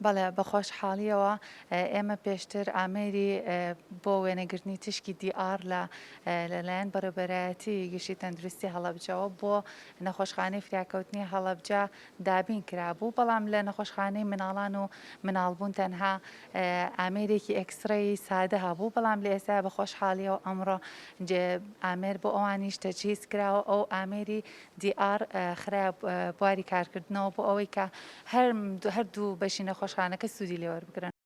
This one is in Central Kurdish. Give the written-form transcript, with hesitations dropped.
بەڵێ بە خۆشحاڵیەوە ئێمە پێشتر ئامێری بۆ وێنەگرنی تشکی دیار لەلایەن بەڕێوەبەرایەتی گشتی تەندروستی هەڵەبجەوە بۆ نەخۆشخانەی فریاکەوتنی هەڵەبجە دابین کرابوو، بەڵام لە نەخۆشخانەی مناڵان و مناڵبوون تەنها ئامێرێکی ئەکسرەی سادە هەبوو، بەڵام لە ئێستا بە خۆشحاڵیەوە ئەمڕۆ ئامێر بۆ ئەوانیش تەجهیز کراوە ئەو ئامێری دیار خراپ بواری کارکردنەوە بۆ ئەوەی کە هەردوو بەشی نەخۆشخانەکە سوودی لێوەربگرن.